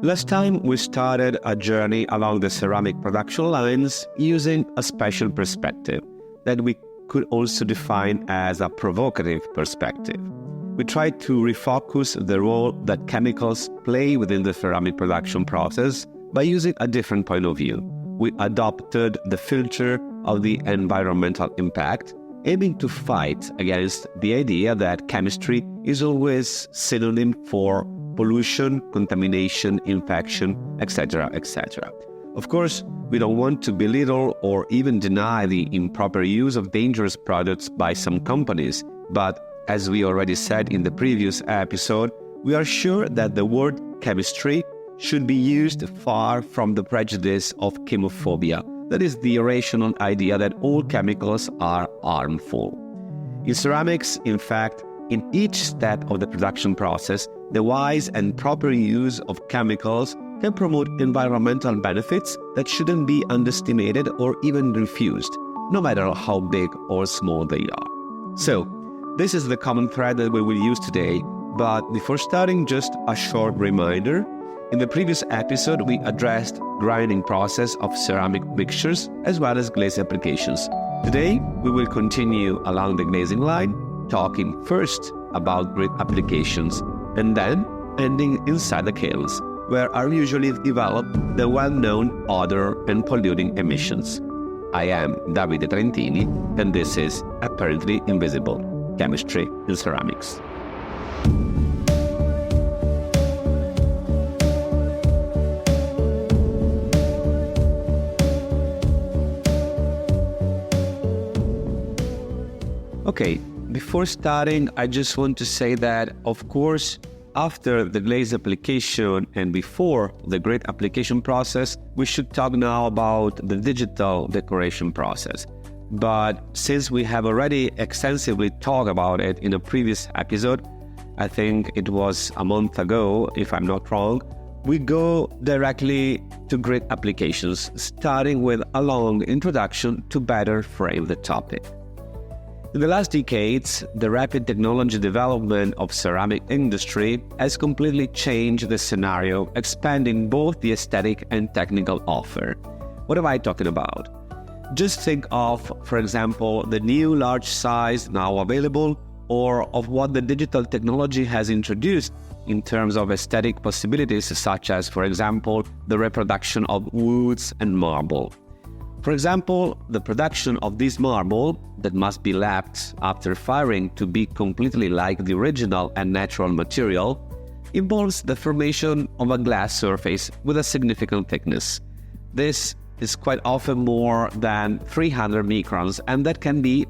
Last time we started a journey along the ceramic production lines using a special perspective that we could also define as a provocative perspective. We tried to refocus the role that chemicals play within the ceramic production process by using a different point of view. We adopted the filter of the environmental impact, aiming to fight against the idea that chemistry is always synonym for pollution, contamination, infection, etc., etc. Of course, we don't want to belittle or even deny the improper use of dangerous products by some companies, but as we already said in the previous episode, we are sure that the word chemistry should be used far from the prejudice of chemophobia, that is the irrational idea that all chemicals are harmful. In ceramics, in fact, in each step of the production process, the wise and proper use of chemicals can promote environmental benefits that shouldn't be underestimated or even refused, no matter how big or small they are. So, this is the common thread that we will use today, but before starting, just a short reminder. In the previous episode, we addressed grinding process of ceramic mixtures as well as glaze applications. Today, we will continue along the glazing line, talking first about grid applications and then ending inside the kilns, where are usually developed the well-known odor and polluting emissions. I am Davide Trentini, and this is Apparently Invisible: Chemistry in Ceramics. Okay, before starting, I just want to say that, of course, after the glaze application and before the grid application process, we should talk now about the digital decoration process. But since we have already extensively talked about it in a previous episode, I think it was a month ago, if I'm not wrong, we go directly to grid applications, starting with a long introduction to better frame the topic. In the last decades, the rapid technology development of ceramic industry has completely changed the scenario, expanding both the aesthetic and technical offer. What am I talking about? Just think of, for example, the new large size now available, or of what the digital technology has introduced in terms of aesthetic possibilities, such as, for example, the reproduction of woods and marble. For example, the production of this marble, that must be lapped after firing to be completely like the original and natural material, involves the formation of a glass surface with a significant thickness. This is quite often more than 300 microns, and that can be,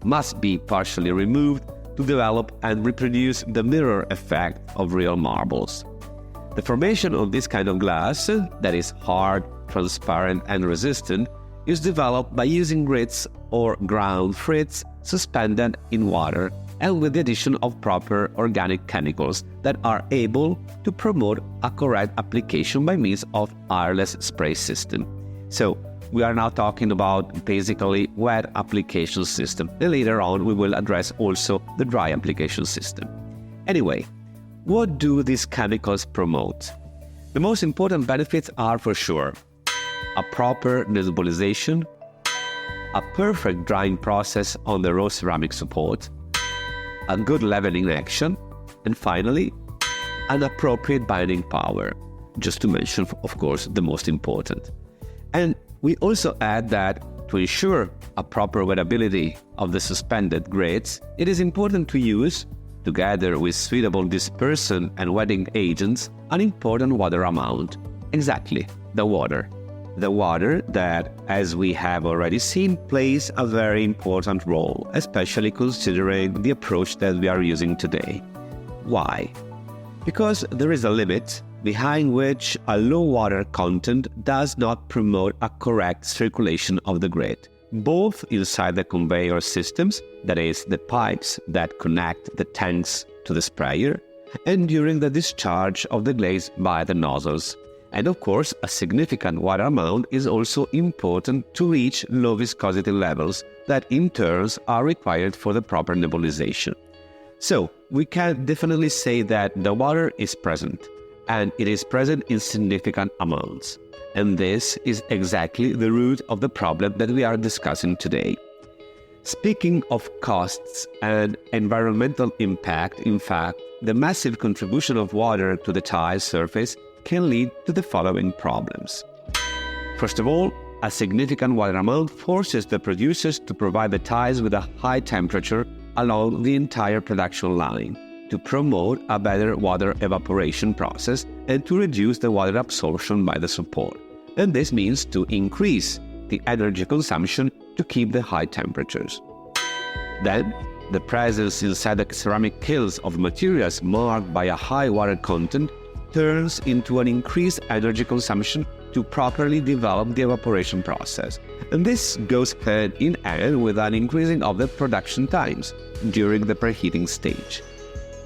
must be partially removed to develop and reproduce the mirror effect of real marbles. The formation of this kind of glass, that is hard, transparent and resistant, is developed by using grits or ground frits suspended in water and with the addition of proper organic chemicals that are able to promote a correct application by means of airless spray system. So we are now talking about basically wet application system, and later on we will address also the dry application system. Anyway, what do these chemicals promote? The most important benefits are for sure a proper desobolization, a perfect drying process on the raw ceramic support, a good leveling action, and finally, an appropriate binding power, just to mention, of course, the most important. And we also add that to ensure a proper wettability of the suspended grades, it is important to use, together with suitable dispersant and wetting agents, an important water amount. Exactly, the water. The water that, as we have already seen, plays a very important role, especially considering the approach that we are using today. Why? Because there is a limit behind which a low water content does not promote a correct circulation of the grid, both inside the conveyor systems, that is, the pipes that connect the tanks to the sprayer, and during the discharge of the glaze by the nozzles. And of course, a significant water amount is also important to reach low viscosity levels that in turn are required for the proper nebulization. So we can definitely say that the water is present, and it is present in significant amounts. And this is exactly the root of the problem that we are discussing today. Speaking of costs and environmental impact, in fact, the massive contribution of water to the tile surface can lead to the following problems. First of all, a significant water amount forces the producers to provide the tiles with a high temperature along the entire production line to promote a better water evaporation process and to reduce the water absorption by the support. And this means to increase the energy consumption to keep the high temperatures. Then, the presence inside the ceramic kilns of materials marked by a high water content turns into an increased energy consumption to properly develop the evaporation process. And this goes hand in hand with an increasing of the production times during the preheating stage.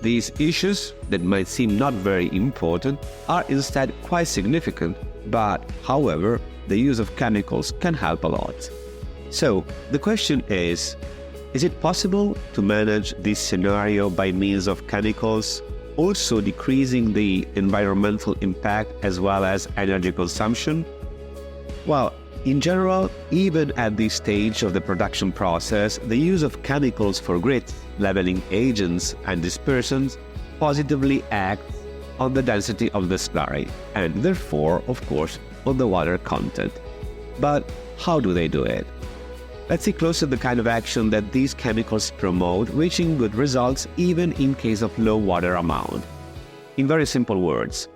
These issues, that might seem not very important, are instead quite significant, but, however, the use of chemicals can help a lot. So, the question is it possible to manage this scenario by means of chemicals, also decreasing the environmental impact as well as energy consumption? Well, in general, even at this stage of the production process, the use of chemicals for grit, leveling agents, and dispersants positively acts on the density of the slurry, and therefore, of course, on the water content. But how do they do it? Let's see closer the kind of action that these chemicals promote, reaching good results even in case of low water amount. In very simple words,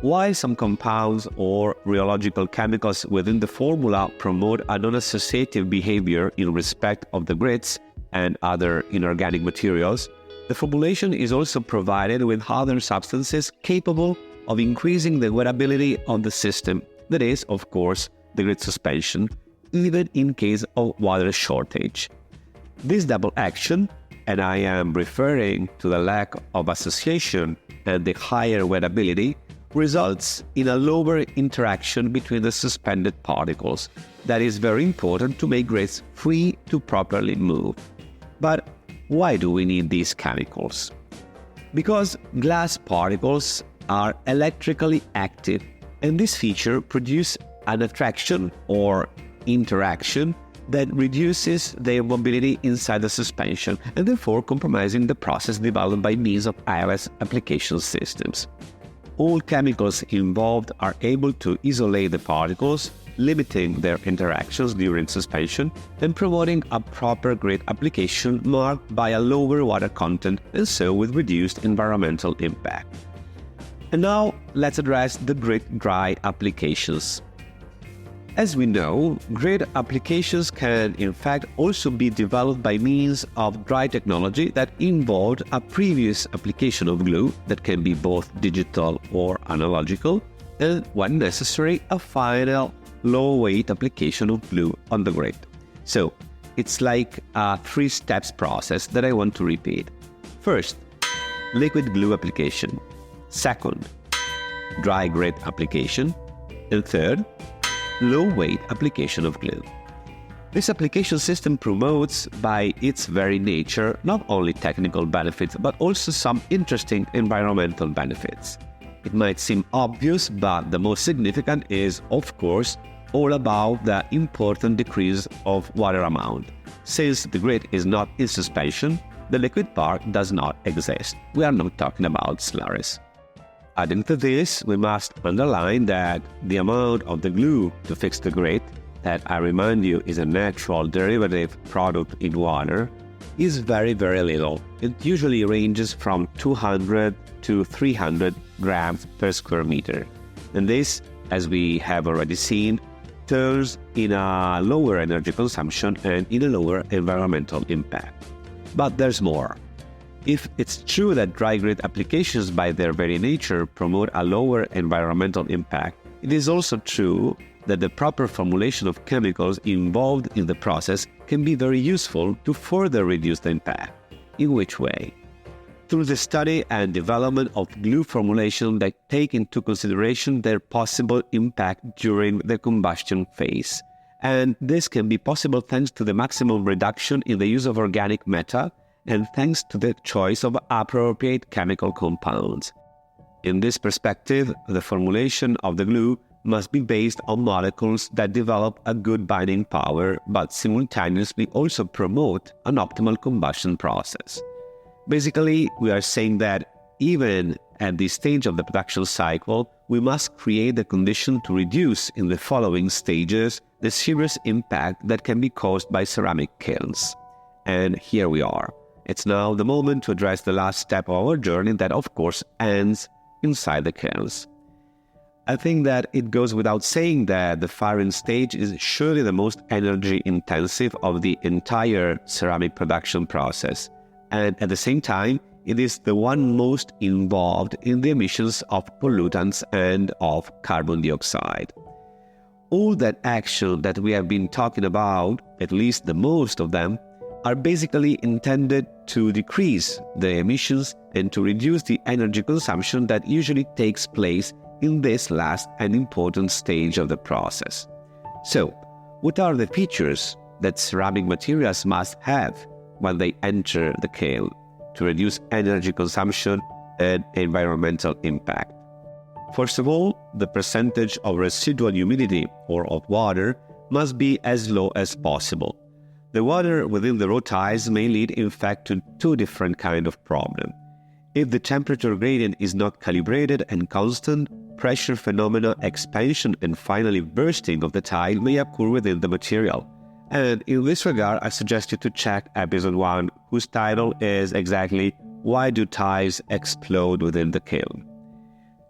while some compounds or rheological chemicals within the formula promote a non-associative behavior in respect of the grits and other inorganic materials, the formulation is also provided with other substances capable of increasing the wettability of the system, that is, of course, the grit suspension, even in case of water shortage. This double action, and I am referring to the lack of association and the higher wettability, results in a lower interaction between the suspended particles. That is very important to make grits free to properly move. But why do we need these chemicals? Because glass particles are electrically active, and this feature produces an attraction or interaction that reduces their mobility inside the suspension and therefore compromising the process developed by means of ILS application systems. All chemicals involved are able to isolate the particles, limiting their interactions during suspension and promoting a proper grit application marked by a lower water content and so with reduced environmental impact. And now let's address the grit dry applications. As we know, grit applications can in fact also be developed by means of dry technology that involved a previous application of glue that can be both digital or analogical, and when necessary, a final low-weight application of glue on the grit. So, it's like a 3-steps process that I want to repeat. First, liquid glue application. Second, dry grit application. And third, low-weight application of glue. This application system promotes, by its very nature, not only technical benefits, but also some interesting environmental benefits. It might seem obvious, but the most significant is, of course, all about the important decrease of water amount. Since the grit is not in suspension, the liquid part does not exist. We are not talking about slurries. Adding to this, we must underline that the amount of the glue to fix the grit, that I remind you is a natural derivative product in water, is very, very little. It usually ranges from 200 to 300 grams per square meter. And this, as we have already seen, turns in a lower energy consumption and in a lower environmental impact. But there's more. If it's true that dry grit applications by their very nature promote a lower environmental impact, it is also true that the proper formulation of chemicals involved in the process can be very useful to further reduce the impact. In which way? Through the study and development of glue formulation that take into consideration their possible impact during the combustion phase. And this can be possible thanks to the maximum reduction in the use of organic matter and thanks to the choice of appropriate chemical compounds. In this perspective, the formulation of the glue must be based on molecules that develop a good binding power but simultaneously also promote an optimal combustion process. Basically, we are saying that even at this stage of the production cycle, we must create the condition to reduce in the following stages the serious impact that can be caused by ceramic kilns. And here we are. It's now the moment to address the last step of our journey that, of course, ends inside the kilns. I think that it goes without saying that the firing stage is surely the most energy intensive of the entire ceramic production process, and at the same time, it is the one most involved in the emissions of pollutants and of carbon dioxide. All that action that we have been talking about, at least the most of them, are basically intended to decrease the emissions and to reduce the energy consumption that usually takes place in this last and important stage of the process. So, what are the features that ceramic materials must have when they enter the kiln to reduce energy consumption and environmental impact? First of all, the percentage of residual humidity or of water must be as low as possible. The water within the raw tiles may lead in fact to two different kinds of problems. If the temperature gradient is not calibrated and constant, pressure phenomena, expansion and finally bursting of the tile may occur within the material. And in this regard, I suggest you to check episode 1, whose title is exactly "Why do tiles explode within the kiln?"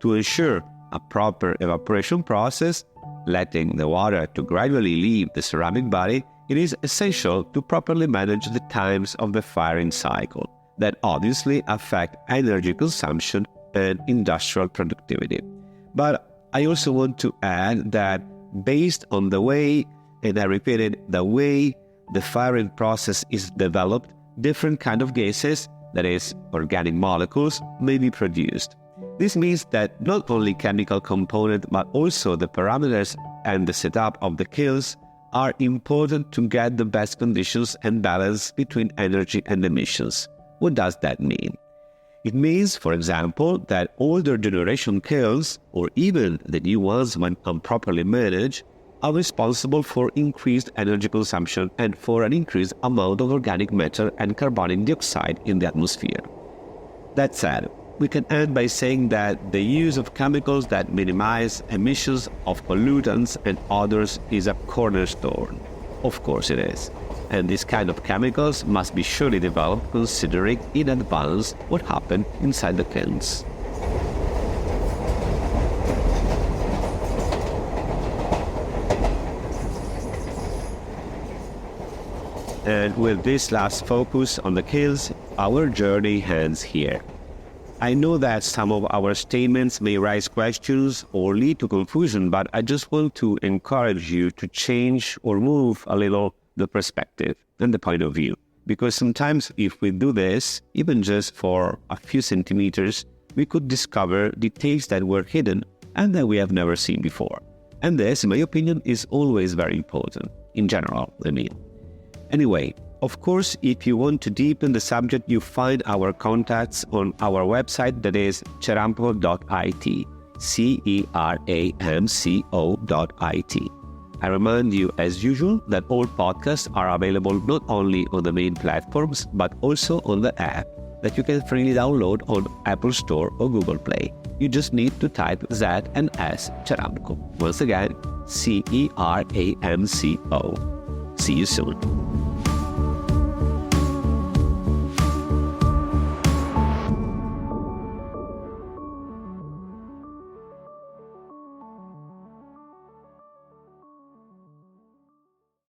To ensure a proper evaporation process, letting the water to gradually leave the ceramic body, it is essential to properly manage the times of the firing cycle that obviously affect energy consumption and industrial productivity. But I also want to add that based on the way, and I repeat it, the way the firing process is developed, different kind of gases, that is, organic molecules, may be produced. This means that not only chemical components, but also the parameters and the setup of the kilns are important to get the best conditions and balance between energy and emissions. What does that mean? It means, for example, that older generation kilns, or even the new ones when improperly managed, are responsible for increased energy consumption and for an increased amount of organic matter and carbon dioxide in the atmosphere. That said, we can end by saying that the use of chemicals that minimize emissions of pollutants and others is a cornerstone. Of course it is. And this kind of chemicals must be surely developed considering in advance what happened inside the kilns. And with this last focus on the kilns, our journey ends here. I know that some of our statements may raise questions or lead to confusion, but I just want to encourage you to change or move a little the perspective and the point of view. Because sometimes if we do this, even just for a few centimeters, we could discover details that were hidden and that we have never seen before. And this, in my opinion, is always very important, in general, I mean. Anyway, of course, if you want to deepen the subject, you find our contacts on our website, that is ceramco.it, ceramco.it. I remind you, as usual, that all podcasts are available not only on the main platforms, but also on the app that you can freely download on Apple Store or Google Play. You just need to type Z and S Ceramco. Once again, CERAMCO. See you soon.